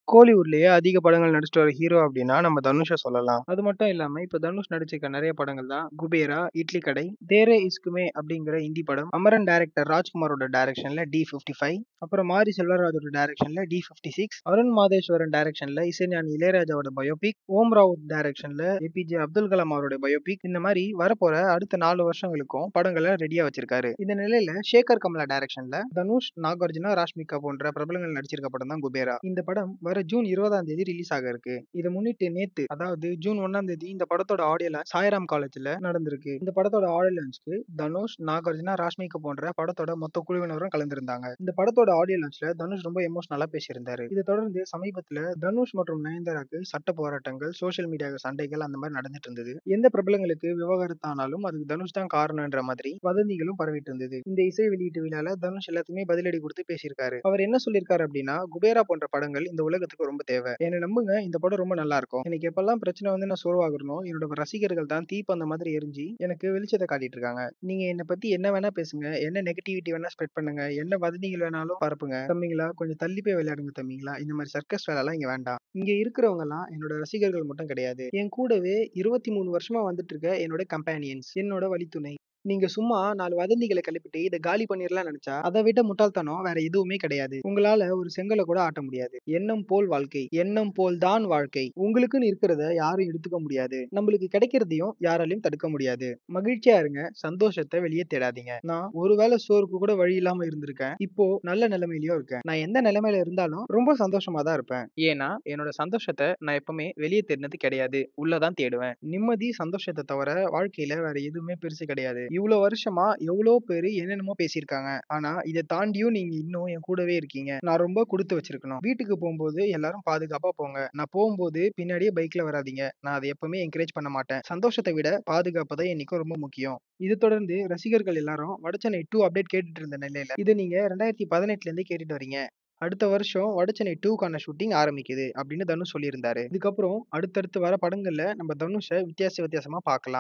கோலிவுட்லயே அதிக படங்கள் நடிச்சிட்டு வர ஹீரோ அப்படின்னா நம்ம தனுஷ சொல்லலாம். அது மட்டும் இல்லாம இப்ப தனுஷ் நடிச்சிருக்க நிறைய படங்கள் தான் குபேரா, இட்லி கடை, தேரே இஸ்குமே அப்படிங்கிற ஹிந்தி படம், அமரன் டைரக்டர் ராஜ்குமாரோட டைரக்ஷன்ல D55, அப்புறம் மாரி செல்வராஜோட டைரக்ஷன்ல D56, அருண் மாதேஸ்வரன் டைரக்ஷன்ல இசைஞானி இளையராஜாவோட பயோபிக், ஓம் ராவுத் டைரக்ஷன்ல ஏபிஜே அப்துல் கலாம் அவருடைய பயோபிக், இந்த மாதிரி வரப்போற அடுத்த 4 வருஷங்களுக்கும் படங்களை ரெடியா வச்சிருக்காரு. இந்த நிலையில சேகர் கமலா டைரக்ஷன்ல தனுஷ், நாகார்ஜுனா, ராஷ்மிகா போன்ற பிரபலங்கள் நடிச்சிருக்க படம் தான் குபேரா. இந்த படம் வர ஜூன் 20ஆம் தேதி ரிலீஸ் ஆக இருக்கு. இதை முன்னிட்டு நேத்து, அதாவது ஜூன் 1ஆம் தேதி இந்த படத்தோட ஆடியோ லான்ச் சாய்ராம் காலேஜ்ல நடந்திருக்கு. இந்த படத்தோட ஆடியோ லான்ச்க்கு தனுஷ், நாகார்ஜுனா, ராஷ்மிகா போன்ற படத்தோட மொத்த குழுவினரும் கலந்திருந்தாங்க. இந்த படத்தோட ஆடியோ லான்ச்ல தனுஷ் ரொம்ப எமோஷனலா பேசியிருந்தாரு. இதை தொடர்ந்து சமீபத்துல தனுஷ் மற்றும் நயன்தாராக்கு சட்ட போராட்டங்கள், சோசியல் மீடியா சண்டைகள் அந்த மாதிரி நடந்துட்டு இருந்தது. எந்த பிரபலங்களுக்கு விவாகரத்தானாலும் அதுக்கு தனுஷ் தான் காரணம்ன்ற மாதிரி வதந்திகளும் பரவிட்டு இருந்தது. இந்த இசை வெளியீட்டு விழால தனுஷ் எல்லாத்துக்குமே பதிலடி கொடுத்து பேசியிருக்காரு. அவர் என்ன சொல்லியிருக்காரு அப்படின்னா, குபேரா போன்ற படங்கள் இந்த உலகத்துக்கு ரொம்ப தேவை. என்னை நம்புங்க, இந்த படம் ரொம்ப நல்லா இருக்கும். எனக்கு எப்பெல்லாம் பிரச்சனை வந்து நான் சோர்வாகிறனோ, என்னோட ரசிகர்கள் தான் தீப்பந்த மாதிரி எரிஞ்சு எனக்கு வெளிச்சத்தை காட்டிட்டு இருக்காங்க. நீங்க என்னை பத்தி என்ன வேணா பேசுங்க, என்ன நெகட்டிவிட்டி வேணா ஸ்ப்ரெட் பண்ணுங்க, என்ன வதந்திகள் வேணாலும் பரப்புங்க தம்பிங்களா, கொஞ்சம் தள்ளி போய் விளையாடுங்க தம்பிங்களா. இந்த மாதிரி சர்க்கஸ் வேலை எல்லாம் இங்க வேண்டாம். இங்க இருக்கிறவங்க எல்லாம் என்னோட ரசிகர்கள் மட்டும் கிடையாது, என் கூடவே 23 வருஷமா வந்துட்டு இருக்க என்னோட கம்பேனியன்ஸ், என்னோட வழித்துணை. நீங்க சும்மா 4 வதந்திகளை கிளப்பிட்டு இதை காலி பண்ணிடலாம் நினைச்சா அதை விட முட்டாள்தனம் வேற எதுவுமே கிடையாது. உங்களால ஒரு செங்கலை கூட ஆட்ட முடியாது. எண்ணம் போல் வாழ்க்கை, எண்ணம் போல் தான் வாழ்க்கை. உங்களுக்குன்னு இருக்கிறத யாரும் எடுத்துக்க முடியாது. நம்மளுக்கு கிடைக்கிறதையும் யாராலையும் தடுக்க முடியாது. மகிழ்ச்சியா இருங்க, சந்தோஷத்தை வெளியே தேடாதீங்க. நான் ஒருவேளை சோறுக்கு கூட வழி இல்லாம இருந்திருக்கேன், இப்போ நல்ல நிலைமையிலயும் இருக்கேன். நான் எந்த நிலைமையில இருந்தாலும் ரொம்ப சந்தோஷமா தான் இருப்பேன். ஏன்னா என்னோட சந்தோஷத்தை நான் எப்பவுமே வெளியே தேடினது கிடையாது, உள்ளதான் தேடுவேன். நிம்மதி, சந்தோஷத்தை தவிர வாழ்க்கையில வேற எதுவுமே பெருசு கிடையாது. இவ்வளவு வருஷமா எவ்வளோ பேரு என்னென்னமோ பேசியிருக்காங்க, ஆனா இதை தாண்டியும் நீங்க இன்னும் என் கூடவே இருக்கீங்க. நான் ரொம்ப கொடுத்து வச்சிருக்கணும். வீட்டுக்கு போகும்போது எல்லாரும் பாதுகாப்பா போங்க. நான் போகும்போது பின்னாடியே பைக்ல வராதீங்க. நான் அதை எப்பவுமே என்கரேஜ் பண்ண மாட்டேன். சந்தோஷத்தை விட பாதுகாப்பு தான் என்னைக்கும் ரொம்ப முக்கியம். இது தொடர்ந்து ரசிகர்கள் எல்லாரும் வடச்சென்னை 2 அப்டேட் கேட்டுட்டு இருந்த நிலையில இதை நீங்க 2018ல இருந்தே கேட்டுட்டு வரீங்க. அடுத்த வருஷம் வடச்சென்னை 2க்கான ஷூட்டிங் ஆரம்பிக்குது அப்படின்னு தனுஷ் சொல்லியிருந்தாரு. இதுக்கப்புறம் அடுத்தடுத்து வர படங்கள்ல நம்ம தனுஷை வித்தியாசமா பார்க்கலாம்.